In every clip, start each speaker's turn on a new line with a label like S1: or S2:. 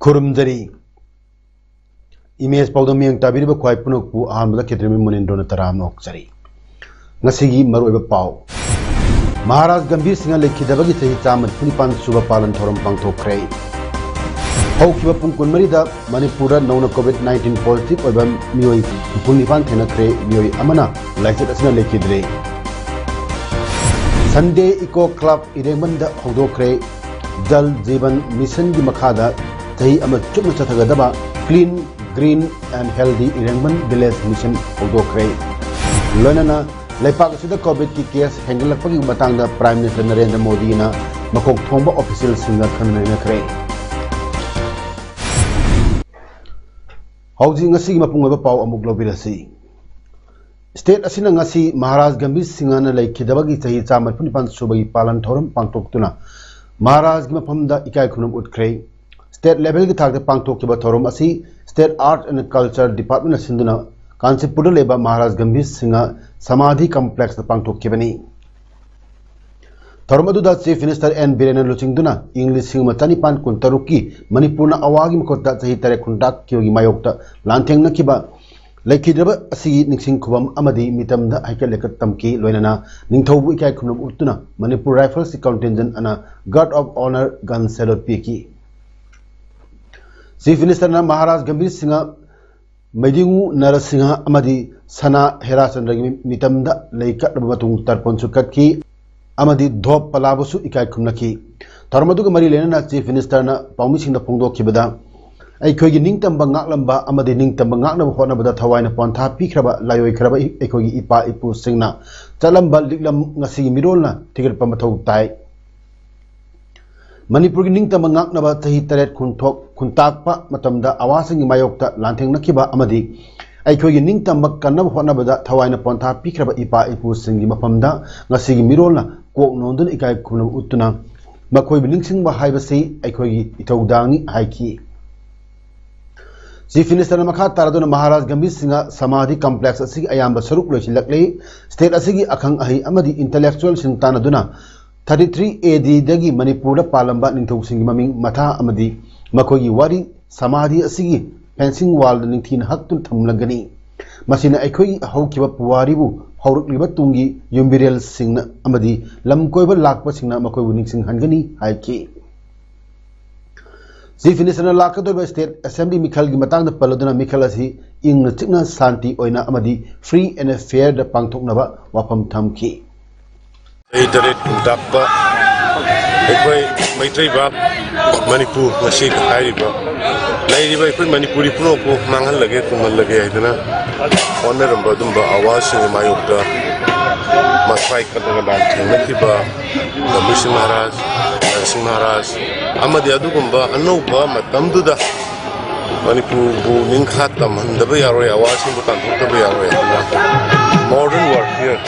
S1: खुरुमजरी image पाउदमियंग ताबिरिब ख्वाई पुनकपु अहमद केद्रमी मुनिंद्रोन तराम नोक्सरी ngasi maruiba pau Maharaj Gambhir Singh लेखिदबगी सही चामन पुनिपान सुब पालन थोरम पांगथोखरे हौकिबा पुंग कुनमरीदा मणिपुर नौना कोविड-19 पॉजिटिव ओइबा मियोई पुनिपान थेनखरे मियोई अमना लाइसेट असना लेखिद्रे संडे इको क्लब इरेमंदा हौदोखरे जल जीवन मिशन की मखादा सही अमर चुप चथगदबा clean green and healthy Irengban village mission हौदोखरे लोनना लेपाक सिदा कोविड की केस हेंगलपगी मतंगदा प्राइम मिनिस्टर नरेंद्र मोदी ना मकोक थोंबा ऑफिशियल सिंगा खननखरे हौजी ngasi मपुंगबा पाव अमुक लोबिरसी स्टेट असिना ngasi महाराज गंभीर सिंगाना लेखिदबगी सही चामर पुनिपान सुबगी पालन थोरम पांगतोक्तुना महाराज की मफमदा इकाय खुनम उठख्रे स्टेट लेवल की थाकते पांगतोक्तिबा थोरम असी state art and culture department सिंधुना कांचीपुर लेबा महाराज गंभीर सिंह समाधि कॉम्प्लेक्स पांगतोक्तिबनी थोरम अदुदा चीफ मिनिस्टर एन बीरेन लुचिंगदुना इंग्लिश सिंह मचानिपान कुंतरुक की मणिपुर अवागी मकोता सही तरे खुंटाक की मायोक्ता लांथेंगनखिबा लेखिद्रब असिगी निंगसिंग खुबम अमदी मितमदा हाइकल लेकत तमकी लोइनना निंगथौबु इकाय खुनम उट्टुना मणिपुर राइफल्स की कंटिजेंट अना guard of honour gun salute पीकी चीफ मिनिस्टर ना महाराज गंभीर सिंह मैदिंगु नरसिंह अमदी सना हेराचंद्र की मितमदा लेकटब मतुंग तरपन सुकतकी अमदी धोप पलाबसु इकाय खुनखी थरमदुग मरी लेना चीफ मिनिस्टर ना पाउमिसिंग फोंदोखिबदा अखोगी निंगतंबा गाक्लंबा अमदी निंगतंबा गाक्नब होनबदा थवाइना पोंथा पीखरबा लायोइखरबा अखोगी इपा इपु सिंगना चलंबा लिगलम ngasi मिरोलना थिगरपा मथौ ताई मणिपुर की निंगतंबा गाक्नबा चही तरेट खुंथोक खुंताकपा मतमदा आवासंगी मायोक्ता लांथेंगनखिबा अमदी अखोगी निंगतंबा कन्नब होनबदा थवाइना पोंथा पीखरबा इपा इपु सिंगी मफमदा ngasi मिरोलना कोक नोंदन इकाय खुनम उतुना मखोइबु निंगसिंगबा हाइबसि अखोगी इथौदांगी हाइकी चीफ मिनिस्टर मखा तारदुना महाराज गंभीर सिंह समाधि कॉम्प्लेक्स असिगी अयाम्ब सरुक लोइसिलक्ले स्टेट असिगी अखंग अहि अमदी इंटेलेक्चुअल सिंग तानदुना 33 AD दगी मणिपुर पालंबा निंथौ सिंगी ममिंग मथा अमदी मखोगी वारी समाधि असिगी फेंसिंग वाल निंथीन हक्तुन थमलगनी मसिना अखोगी हौकिबा पुवारीबु हौरकलिबा तुंगी युम्बिरेल सिंग अमदी लमकोइबा Lakpa सिंगना मखोइबु निंगसिंग हनगनी हाइकी chief minister लाकदोब state assembly मिखल की मतंग पलदुना मिखल असी इंग चिकना शांति ओइना अमदी free and fair the पांगथोकनबा वाफम थमखी
S2: इतरेट कुंटापा एकोय मैत्रीबा Manipur ngasi हाइरिबा लाइरिबा एकोय Manipuri पुरोको मांगल लगे कुमल लगे हैदना ओनरंबा दुंबा आवासिंग मायोक्ता मथाई कदगा दान थेंगखिबा गंभीर महाराज नरसिंह महाराज अमदी अदुगुंबा अनौबा मतमदुदा मणिपुरबु निंखा तमहंदबा यारोय आवासिंग तांथोक्तबा यारोय मॉडर्न वारफेयर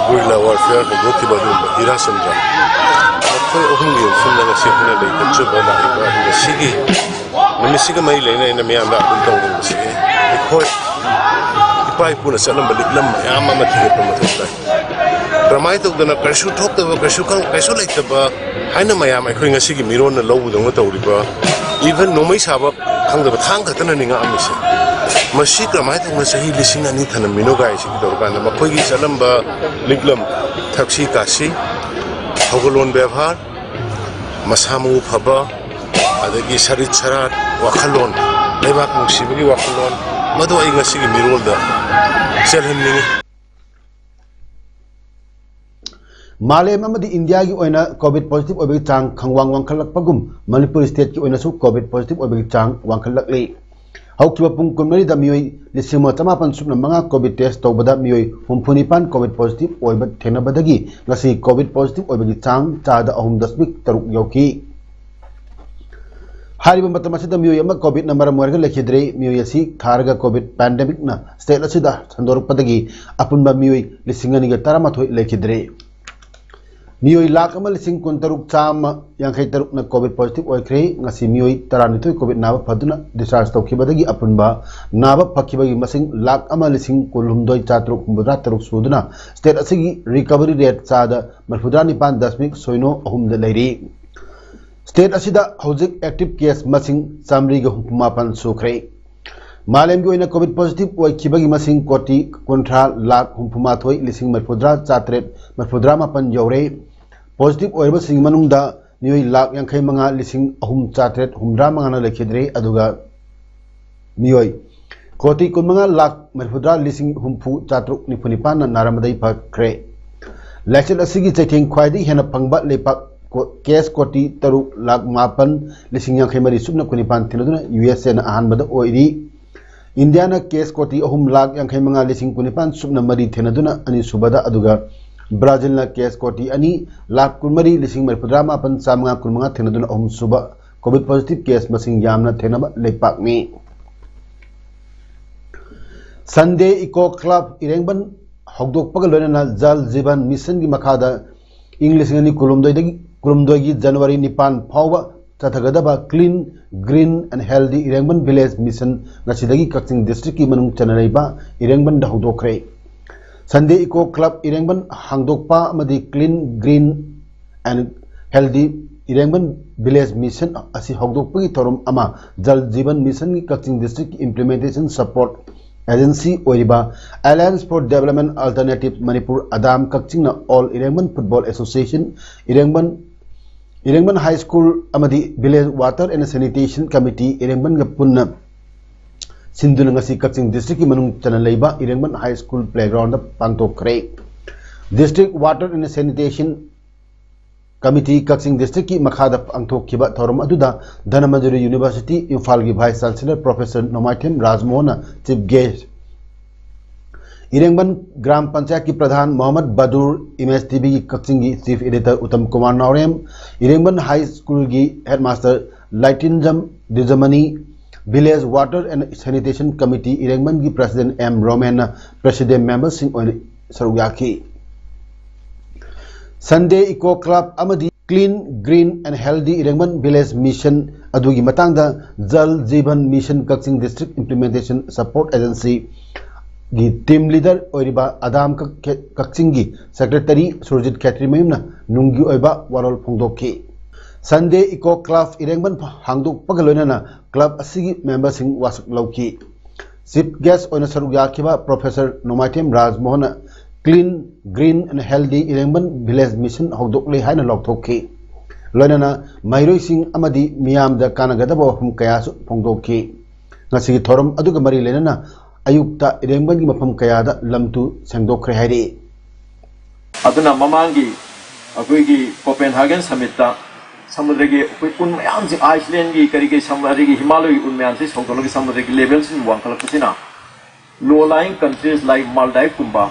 S2: गुरिल्ला वारफेयर होदोखिबा दुंबा हिराचंद्र मखोय अहुंगी फुनना सिखना लेकचुबा लाइबा ngasiगी नमिसिगा मै लेना मियामदा अदुम तंगसिगी एखोय इपाई पुना चलम लिखलम याम मथिगे मथोक्ता प्रमाय तौदना कैसु ठोक्तबा कैसु लेतबा हाइना मयाम अखोय ngasi gi miron na lobudong tawriba even nomai saba khangdaba thang khatana ninga amise masi kramai thang sahi lising ani thana mino gai si dorkan na makhoi gi chalamba liklam thaksi kasi hogolon bevhar masamu phaba adagi sarit sarat wakhalon lebak musibagi wakhalon madu ai ngasi gi mirol da selhimni
S1: मालेम India की Covid positive ओबे चांग खंगवांग वांखलकपगुम Manipur state की ओइनसु Covid positive ओबे चांग वांखलकले हौकिबा पुंग कुनमरी दा मियोय लिसिंग चमापन सुपना मंगा कोविड टेस्ट तौबदा मियोय हुमफुनिपान कोविड पॉजिटिव ओइबा थेनबदगी ngasi कोविड पॉजिटिव ओबे चांग चादा 3.3 यौकी हारिबा मतम असिदा मियोय अमा कोविड ना मरम ओरगा लेखिद्रे मियोय असि थारगा कोविड पैंडेमिक ना स्टेट असिदा संदोरपदगी अपुनबा मियोय लिसिंगनी गा तरामाथोय लेखिद्रे मियोय लाख अमा लिसिंग कुंतरुक चाम यांखै तरुक ना कोविड पॉजिटिव ओइख्रे ngasi मियोय तरानिथोय कोविड नाबा फदुना डिस्चार्ज तौखिबदगी अपुनबा नाबा फखिबगी मसिंग लाख अमा लिसिंग कुलहुमदोय चातरुक हुमदरा तरुक सुदुना स्टेट असिगी रिकवरी रेट चादा मरफुद्रा निपान दशमिक सोइनो अहुमद लैरी स्टेट असिदा हौजिक एक्टिव केस मसिंग चामरीगा हुमपुमापन सुख्रे मालेमगी ओइना कोविड पॉजिटिव ओइखिबगी मसिंग कोटी कुंथ्रा लाख हुमपुमाथोय लिसिंग मरफुद्रा चात्रेट मरफुद्रा मापन यौरे पॉजिटिव ओइबा सिंग मनुंगदा मियोय लाख यांखै मंगा लिसिंग अहुम चात्रेट हुमद्रा मंगाना लेखिद्रे अदुगा मियोय कोटी कुनमंगा लाख मरफुद्रा लिसिंग हुमफु चात्रुक निफुनिपान नारमदई फख्रे लैचल असिगी चैथेंग ख्वाइदी हेना फंगबा लेपाक केस कोटी तरुक लाख मापन लिसिंग यांखै मरी सुबना कुनिपान थिनदुना यूएसए ना अहानबदा ओइरी इंडिया ना केस कोटी अहुम लाख यांखै मंगा लिसिंग कुनिपान सुबना मरी थिनदुना अनि सुबदा अदुगा ब्राजील ना केस कोटी अनि लाख कुनमरी लिसिंग मरफुद्रा मापन चामंगा कुनमंगा थिनदुना अहुम सुबा कोविड पॉजिटिव केस मसिंग यामना थेनबा लेपाकनी संडे इको क्लब इरेंगबन हौदोकपग लोइना जल जीवन मिशन की मखादा इंग्लिश कुलुमदोगी जनवरी निपान फाउबा चथगदबा clean green and healthy Irengban village mission गसिदगी कक्चिंग डिस्ट्रिक्ट की मनुंग चनरैबा इरेंगबन दहौदोखरे संडे इको क्लब इरेंगबन हांगदोकपा अमदी clean green and healthy Irengban village mission असि हौदोकपगी थोरम अमा जल जीवन मिशन की Kakching district implementation support agency ओइरिबा alliance for development alternative Manipur अदाम Kakching all Irengban football association Irengban high school अमदी village water and sanitation committee Irengban ग पुन्ना सिंधुना ngasi कक्चिंग डिस्ट्रिक्ट की मनुंग चना लेबा इरेंगबन हाई स्कूल प्लेग्राउंड पांगतोखरे district water and sanitation committee Kakching district की मखादा पांगतोखिबा थोरम अदुदा धनमंजुरी यूनिवर्सिटी इम्फाल की vice chancellor professor Nongmaithem Rajmohan chief guest Irengban gram panchayat की प्रधान मोहम्मद बदूर इमेज टीवी की कक्चिंग की chief editor Uttam Kumar Naorem Irengban high school की headmaster Laitonjam Dijamani village water and sanitation committee Irengban की president M Romen president member Singh सरुयाकी संडे इको क्लब अमदी clean green and healthy Irengban village mission अदुगी मतंगदा Jal Jeevan mission Kakching district implementation support agency की टीम लीडर ओइरिबा अदाम कक्चिंग की secretary Surjit Khetri मयुमना नुंगी ओइबा वारोल फोंदोखी संडे इको क्लब इरेंगबन हांगदोकपग लोइनाना क्लब असिगी मेंबर सिंह वासुक लौकी चीफ गेस्ट ओइना सरुक याखिबा professor Nongmaithem Rajmohan clean green and healthy Irengban village mission हौदोकले हाइना लौथोखी लोइनाना माइरोइ सिंह अमदी मियामदा कानगदबा वफम कयासु फोंदोखी ngasi thorum aduga mari lenana ayukta irengbang gi mafam kayada lamtu sengdokre hairi
S3: aduna mamangi akoigi Copenhagen summit ta samudra gi un mayam ji Iceland gi kari gi samudra gi Himalaya un mayam ji songdolo gi samudra gi levels in wang kalapsina low lying countries like Maldives kumba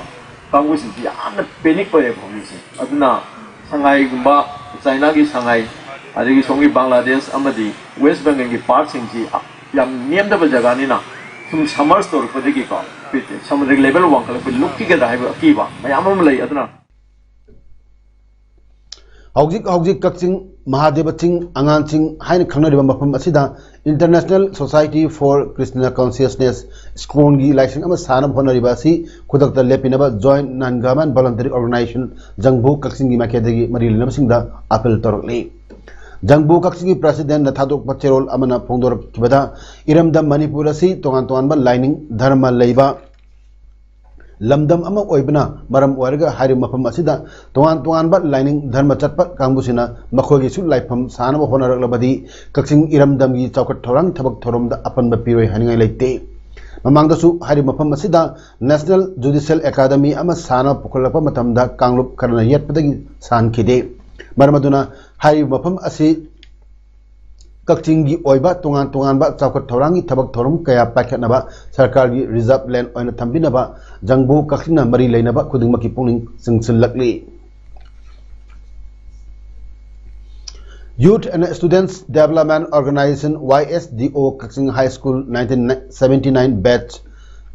S3: kangus ji yamna panic pare phomisi aduna Shanghai kumba China gi Shanghai adigi songi Bangladesh amadi West Bengal gi part sing ji yam niamdaba jaga ni na tum summer store padigi ko pite samudra level wang kalap lukki ga dai ba ki ba mayam am lai aduna
S1: हौजिक कक्चिंग महादेव सिंह अंगान सिंह हाइन खंगनरिबा मफम असिदा international society for Christian consciousness ISKCON की licence अमा सानब होनरिबा असि खुदकता लेपिनबा joint non government voluntary organisation जंगबू कक्चिंग की माकेदगी मरी लेनबसिंगदा अपील तोरकले जंगबू कक्चिंग की प्रेसिडेंट नथादोक पचेरोल अमना फोंदोरकिबदा इरमदा मणिपुर असि तोगान तोगानबा लाइनिंग धर्म लैबा लमदम अमा ओइबना मरम ओरगा हारि मफम असिदा तोगान तोगानबा लाइनिंग धर्म चटप कांगबुसिना मखोगी सु लाइफम सानब होनरलबदी कक्चिंग इरमदम की चौकट थौरंग थबक थौरमदा अपनबा पिरोय हानिंगाय लेते ममांगदसु हारि मफम असिदा नेशनल जुडिशियल एकेडमी अमा साना पुखलप मतमदा कांगलुप करना यतपदगी सानखिदे मरमदुना हारि मफम असि कक्चिंग की ओइबा तोगान तोगानबा चौकट थौरंगी थबक थौरम कया पाखनबा सरकार की रिजर्व लैंड ओइन थंबिनबा जंगबू कक्चिंगना मरी लेनबा खुदिंगमकी पुनिंग सिंगसिलकली Youth and Students Development Organization YSDO Kaching High School 1979 batch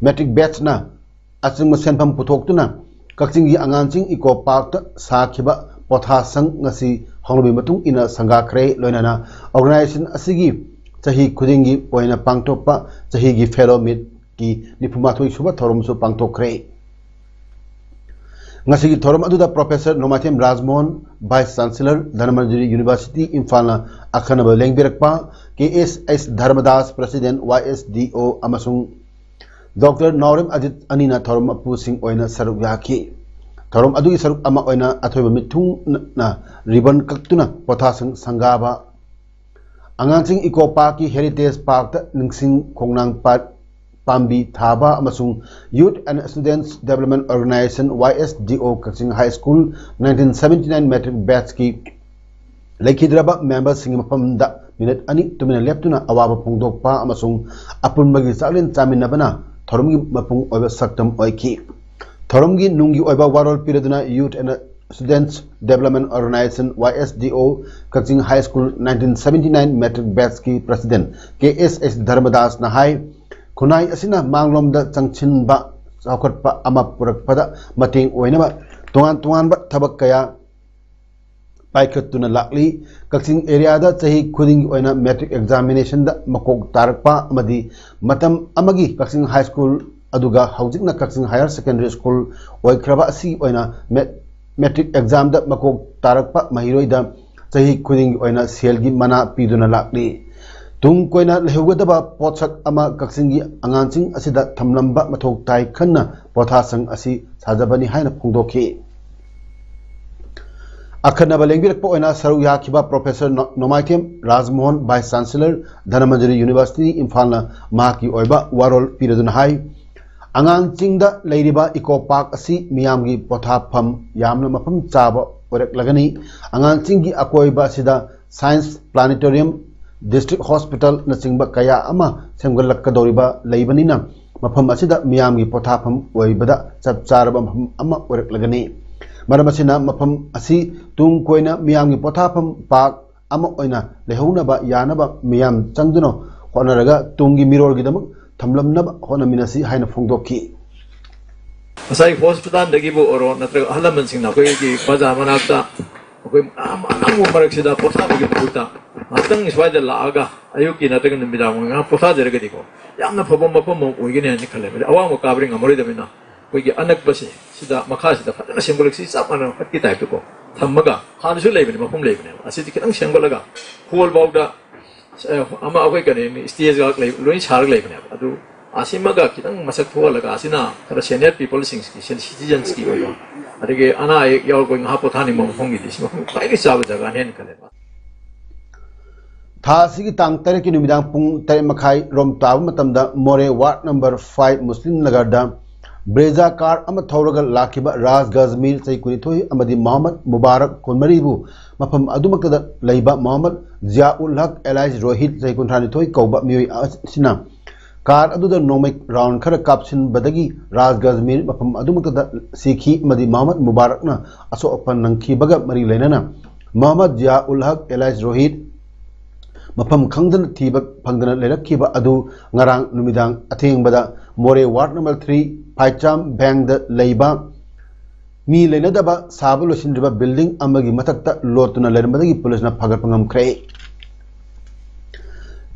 S1: metric batch na aching senpam puthokuna Kaching gi angansing Eco Park sakhiba potha sang ngasi hongbi matung ina sangakhre loinana organization asigi chahi khudingi poina pangtokpa chahi gi fellow meet ki nipumathoi suba thorum su pangtokre ngasi gi thorum aduda Professor Nomathem Rajmohan Vice Chancellor Dhanmanjari University Imphal na akhanaba lengbirakpa KSS Dharmadas President YSDO amasung Dr. Naurim Ajit Anina thorum apu sing oina saruk yaki thorum adu saruk ama oina athoiba mithung na ribbon kaktuna pothasang sangaba angansing Eco Park ki Heritage Park ta ningsing khongnang Pambi Thaba amasung Youth and Students Development Organization YSDO Kaching High School 1979 metric batch ki lekhidraba members sing mapamda minute ani tumina leptuna awaba phongdokpa amasung apunbagi chalin chaminabana thorumgi mapung oiba saktam oiki thorumgi nungi oiba warol piraduna Youth and Students Development Organization YSDO Kaching High School 1979 metric batch ki President KSS Dharmadas na hai Kunai asina manglomda changchinba saukhatpa ama purakpada mating oinaba tuan ba thabak kaya paikhatuna lakli Kaching area da chahi khuding oina metric examination da makok tarakpa amadi matam amagi Kaching High School aduga haujikna Kaching Higher Secondary School oikraba asi oina metric exam da makok tarakpa mahiroi da chahi khuding oina selgi mana piduna lakli tung koina lehugadaba potsak ama Kachinggi angansing asida thamlamba mathok tai khanna pothasang asi sajabani haina phongdokhi akhanaba lengbirakpa oina saru yakhiba Professor Nomathem Rajmohan Vice Chancellor Dhanmanjari University Imphal na mahaki oiba warol piraduna hai angansingda leiriba Eco Park asi miyamgi pothapham yamna mafam chaba oraklagani angansinggi akoiba asida Science Planetarium District Hospital na chingba kaya ama semgalakadoriba leibanina mafam asida miyamgi pothapham oibada chapcharaba mafam ama oraklagani maramasina mafam asi tung koina miyamgi pothapham park ama oina lehounaba yanaba miyam changduno honaraga tungi mirolgidamak thamlamnaba honaminasi haina phongdokhi
S3: asai hospital dagibo oro natraga halaman singna koi gi baza manakta koi amu maraksida pothabagi puta atang iswaida laaga ayuki natraga nimidang nga potha jeragadi ko yamna phobom mapom oigene ani khale awang kabring amori damina koi gi anak base sida makha sida fatana symbolic si sapana fatki type ko thammaga khansu leibani mapom leibani asidi kitang symbolaga hol bawda ama akoi kane stage ga loi char leibani adu asimaga kitang masak tholaga asina kara senior people sings ki citizens ki oyo adege ana yaw going ha pothani mom phongi disma kai ki sabu jaga nen kale
S1: Thasi ki tang tare ki numidang pung tare makhai rom taw matamda More Ward number 5 Muslim Nagarda Breza car ama thoraga lakhiba Raz Gazmir chai kunithoi amadi Muhammad Mubarak Konmaribu mafam adumakada leiba Muhammad Ziaul Haq Elijah Rohit chai kunthani thoi kauba mioi asina car aduda nomik round khara kapsin badagi Raz Gazmir mafam adumakada sikhi amadi Muhammad Mubarak na aso opan nangki baga mari lenana Muhammad Ziaul Haq Elijah Rohit mafam khangdan thiba phangdana lerakhiba adu ngarang numidang athengbada More Ward number 3 Paicham Bank da leiba mi lenadaba sabalo sindriba building amagi matakta lotuna lermadagi police na phagarpangam kre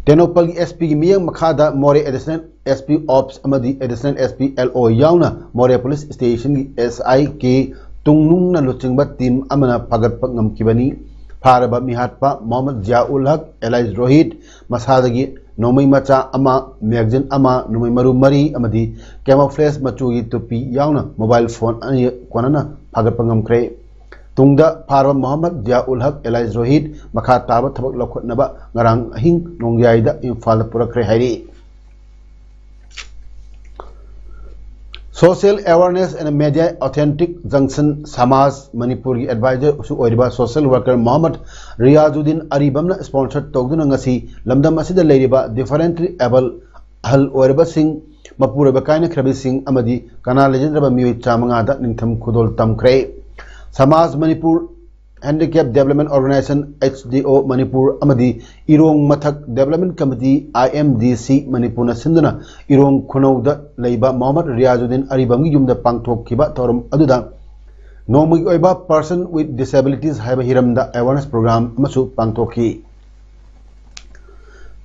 S1: Tenopal SP gi miyang makhada More additional SP Ops amadi additional SP LO yauna More Police Station gi SI ke tungnung na luchingba team amana phagarpangam kibani Faraba mihatpa Muhammad Ziaul Haq Elijah Rohit masadagi nomai macha ama magazine ama nomai maru mari amadi camouflage machugi tupi yauna mobile phone ani konana phagarpangam kre tungda Faraba Muhammad Ziaul Haq Elijah Rohit makha taba thabak lokhotnaba ngarang ahing nongyaida Imphal purakre hairi Social Awareness and Media Authentic Junction Samaj Manipur Advisor Usu Oiriba Social Worker Muhammad Riyazuddin Aribamna sponsored Togduna Ngasi Lamdam Asida Leriba Differently Able Hal Oiriba Singh Mapura Bakaina Krabi Singh Amadi Kana Legendra Miwi Chamangada Nintham Kudol Tam Kre Samaj Manipur Handicap Development Organization HDO Manipur amadi Irong Mathak Development Committee IMDC Manipur na sinduna Irong Khonauda leiba Mohammad Riazuddin Aribamgi yumda pangthokkiba thorum aduda Nomagi oiba Person with Disabilities haiba hiramda awareness program amasu pangthokki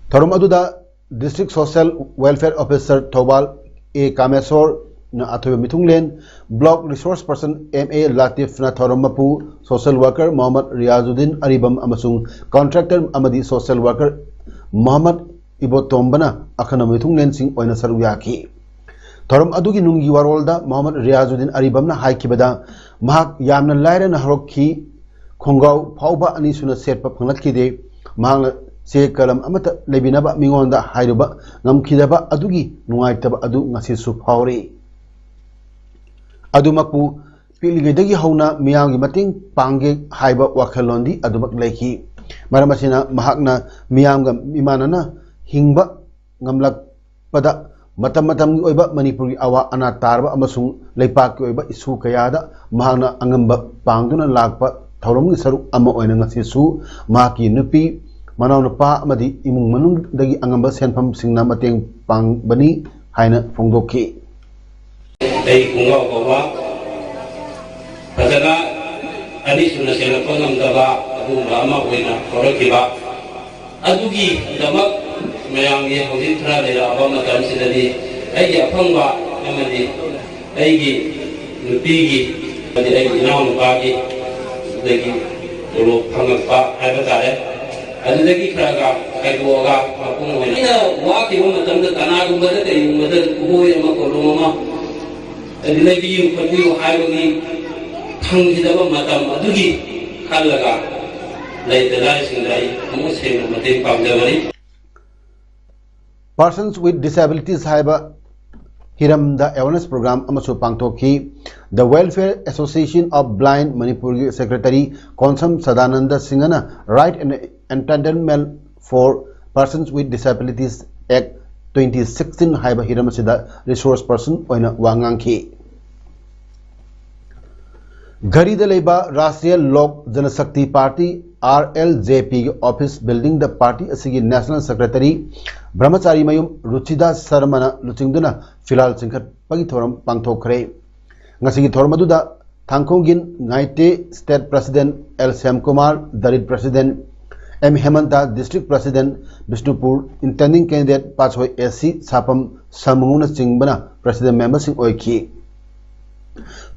S1: thorum aduda District Social Welfare Officer Thobal A Kamesor na athoy mithunglen Block Resource Person MA Latif na thorumapu Social Worker Mohammad Riazuddin Aribam amasung Contractor amadi Social Worker Mohammad Ibotombana akhana mithunglen sing oina saruyaki thorum adugi nungi warolda Mohammad Riazuddin Aribam na haikibada mahak yamna laira na harokhi khongau phauba ani suna setpa phanglakhide mahang se kalam amata lebinaba mingonda hairuba ngamkhidaba adugi nungaitaba adu ngasi su phauri adumakpu piligedagi hauna miyamgi mating pangge haiba wakhallondi adumak leiki maramasina mahakna miyamga imanana hingba ngamlak pada matam oiba manipuri awa ana tarba amasung leipak oiba isu kayada mahakna angamba pangduna lakpa thauramgi saruk ama oina ngasi su mahaki nupi manau napa amadi imung manung dagi angamba senpham singna mateng pangbani haina phongdokki
S4: Ay kungau bawa Padana Adi suna sila pangam daba Adu lama wina Korakiba Adugi damak Mayang ye hojin tra dira abang matam sidani Ay apangba Amadi Aygi Nupigi Adi aygi inaw nupagi Dagi Dulu pangagpa Ay batare Adi dagi kraga Ay duwaga Apung wina Ina waki mo matam da tanagum bada Tayo mada Uhuy ama kolumama Lebiyu Pabiyu Haibagi Pangidaba Matam Adugi Kalaga Laitala Sindai Muslim Matim Pamjamari
S1: Persons with Disabilities haiba hiram the awareness program amasu pangthokki The Welfare Association of Blind Manipur Secretary Konsam Sadananda Singhana Right and Entitlement for Persons with Disabilities Act 2016 haiba hiram asida resource person oina wangangki Ghari da leiba Rashtriya Lok Janashakti Party RLJP office building the party asigi National Secretary Brahmachari Mayum Ruchida Sarmana Luchingduna Filal Singhat pagi thoram pangthokre ngasigi thoram aduda Thangkhongin Ngaite State President L Syam Kumar Dalit President M Hemanta District President Bishnupur Intending Candidate Pachhoi SC Sapam Samunguna Chingbana President Member Sing Oiki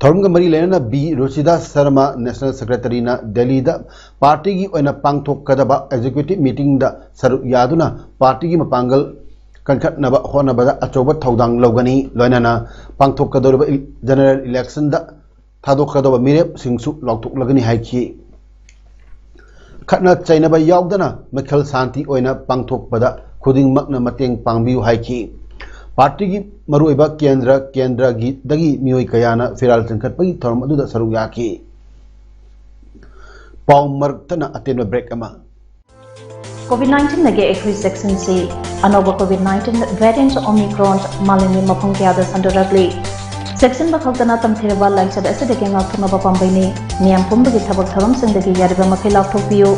S1: Thorum Mari Lena B Ruchida Sarma National Secretary na Delhi da party gi oina pangthok kadaba executive meeting da saru yaduna party gi mapangal kankhat naba hona bada achoba thodang logani loinana pangthok kadorba general election da thadok kadaba mirep singsu loktuk lagani haiki khatna chainaba yaudana makhal santi oina pangthok pada khuding makna mateng pangbiu haiki party gi maruiba kendra gi dagi mioi kayana firal changkhat pagi thorum aduda saru yaki paumar tana atena break ama
S5: COVID-19 nage ekhui section C anoba COVID-19 variant Omicron malini mapang kya da sandaragli section ba khaltana tamthiraba laisad asidege ngakthuna ba pambaini niam pumbagi thabak tharam singdagi yariba makhai lakthokpiyo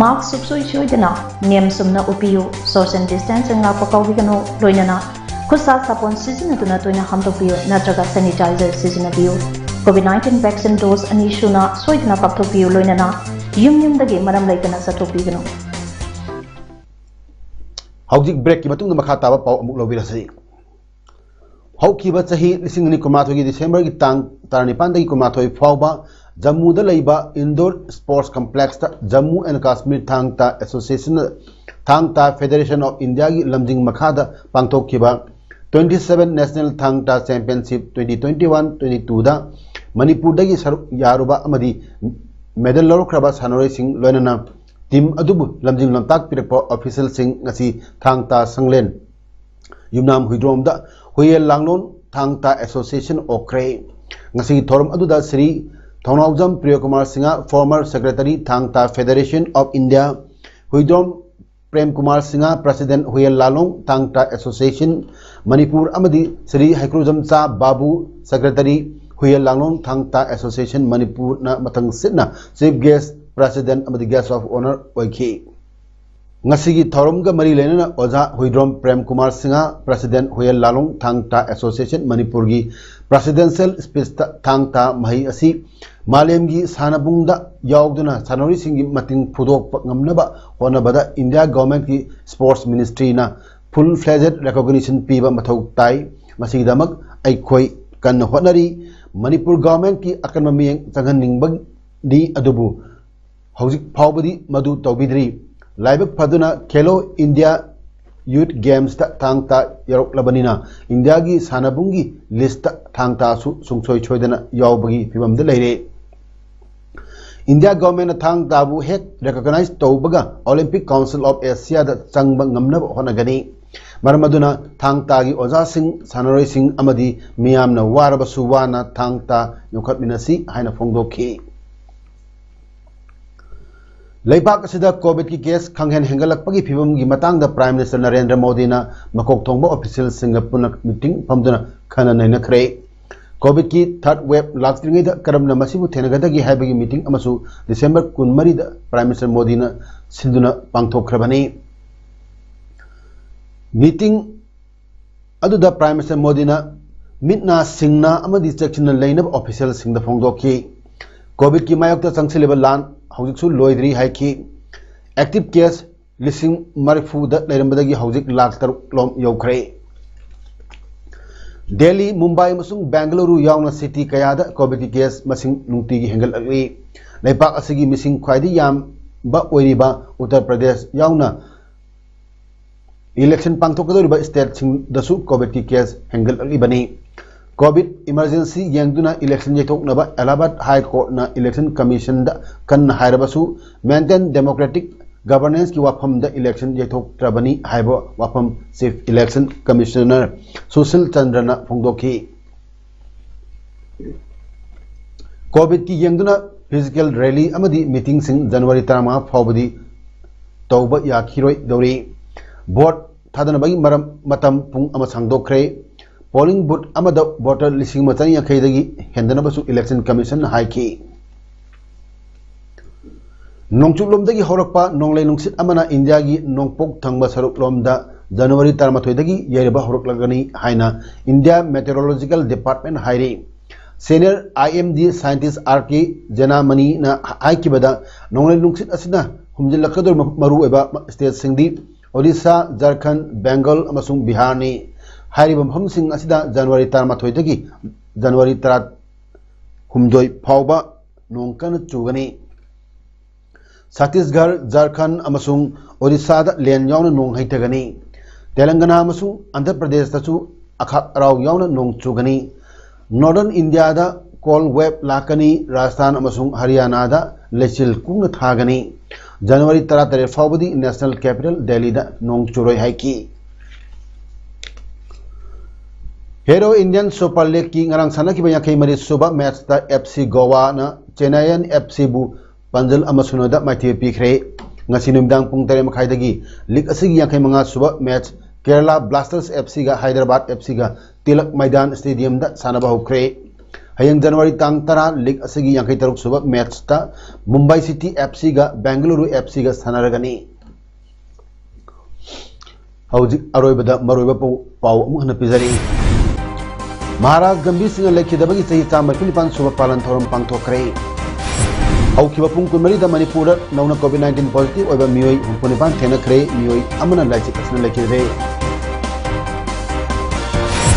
S5: mask subsoi choidana niam sumna upiyo social distancing ngakpa kawbigano loinana Kusa sapon season to Natuna Hamtopio, Natraga sanitizer season of you. COVID-19 vaccine dose and issue na Soitna Paptopio Loinana, Yum the game, Madam Lakana Satopigano.
S1: How did break Matung the Makata Mulovasi? How Kibatsahi listening to Komatogi December Tang Tarnipanda Komatoi Fauba, Jammu the Laiba Indoor Sports Complex, Jammu and Kashmir Tangta Association Thangta Federation of India Lamjing Makada Pangtokiba 27 National Thangta Championship 2021-22 da Manipur dagi yaruba amadi medal lorokraba sanore sing loinana team adubu lamjing lamtak pirakpa official sing ngasi Thangta Sanglen Yumnam Huidrom da Huyel Langlon Thangta Association Okre ngasi thorum aduda Sri Thonawjam Priyakumar Singha former Secretary Thangta Federation of India Huidrom Prem Kumar Singha, President Huyel Lalong, Thangta Association, Manipur Amadi, Sri Haikrujam Cha Babu, Secretary Huyel Langlong Thangta Association Manipur na matang sitna Chief Guest President amadi Guest of Honor oiki. Ngasigi Thorumga Mari Lenana Oza Huidrom Prem Kumar Singha President Huyel Langlong Thangta Association Manipur gi Presidential Speech Thangta Mahi asi Malemgi Sanabungda Yauduna Sanori Singi Mating Pudok Ngamnaba Honabada India Government ki Sports Ministry na full-fledged recognition piba mathau tai masidamak aikoi kan honari Manipur government ki akan mamiyang changan ningbag di adubu hojik phawbadi madu tawbidri laibak phaduna Khelo India Youth Games ta thangta yarok labanina India gi sanabungi list thangta su sungchoi choidana yawbagi pibam de leire India government thang tabu hek recognize tawbaga Olympic Council of Asia da changba ngamnab honagani Maramaduna thang tagi oza sing sanaroi sing amadi miyamna waraba suwana thang ta yokhat minasi haina phongdokhi Leipak asida COVID ki case khanghen hengalakpagi phibam gi matangda Prime Minister Narendra Modi na makok thongba official singapuna meeting phamduna khana naina khre COVID ki third wave lakstringai da karamna masibu thenagadagi haibagi meeting amasu December 13 da Prime Minister Modi na sinduna pangthokhrabani meeting aduda Prime Minister Modi na mitna singna amadi section lainab official singda phongdokhi COVID ki mayok ta changsileba lan hojik su loidri haiki active case lising marifu da lairambadagi hojik lakh taruk lom yokre Delhi Mumbai masung Bangalore yauna city kayada COVID ki case masing nungti gi hengal agri leipak asigi missing khwaidi yam ba oiriba Uttar Pradesh yauna election pangthokadoriba state sing dasu COVID ki case hengal agri bani COVID emergency yangduna election jethoknaba Allahabad High Court na election commission da kan hairabasu maintain democratic governance ki wafam da election jethok trabani haibo wafam chief election commissioner Sushil Chandra na phongdokhi COVID ki yangduna physical rally amadi meeting sing January 13 fawbadi tawba yakhiroi dori vote thadana bagi maram matam pung ama sangdokre polling booth amada voter lising matani yakhaidagi hendana basu election commission haiki nongchuklomdagi horakpa nonglai nungsit amana India gi nongpok thangba saruk lomda January 13 dagi yeriba horaklagani haina India Meteorological Department hairi senior IMD scientist RK Janamani na haikibada nonglai nungsit asina humjilakador maru eba state singdi Odisha Jharkhand Bengal amasung Bihar ni hairiba mafam sing asida January 13 dagi January 13 phawba nongkan chugani Chhattisgarh Jharkhand amasung Odisha da len yauna nong haitagani Telangana amasung Andhra Pradesh tachu akhak raw yauna nong chugani Northern India da cold wave lakani Rajasthan amasung Haryana da lechil kungna thagani January 13 fawbadi National Capital Delhi da nong churoi haiki Hero Indian Super League ki ngarang sana ki banyak mari suba match ta FC Goa na Chennaiyin FC bu Panjal amasuno da maiti pikre ngasi numdang pung 3 makhai dagi league asigi yakai manga suba match Kerala Blasters FC ga Hyderabad FC ga Tilak Maidan Stadium da sanaba hokre hayang January tang tara league asigi yakai taruk suba match ta Mumbai City FC ga Bangalore FC ga sanaragani hauji aroibada maroiba pau amuhna pizari Maharaj Gambhir Singh lekhidabagi sahi chamba Philippine suba palan thoram pangthokre Aukiba pung kunmari da Manipur nauna COVID-19 positive oiba miyoi humpunipan thenakre miyoi amana lachi kasna lekhire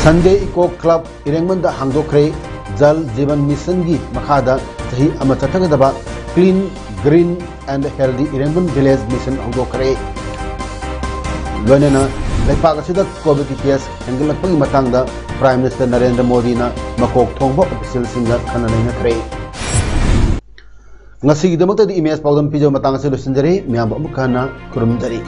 S1: Sunday Eco Club Irengman da hangdokre Jal Jeevan Mission gi makhada sahi ama chathagadaba Clean Green and Healthy Irengman Village Mission hangdokre Loinana leipak asida COVID case hengalakpagi matangda Prime Minister Narendra Modi na makok thongba official singa khana nainakre ngasi gidamakta di image pawdam pijaw matang sa lusinjari miyam amukana kurumjari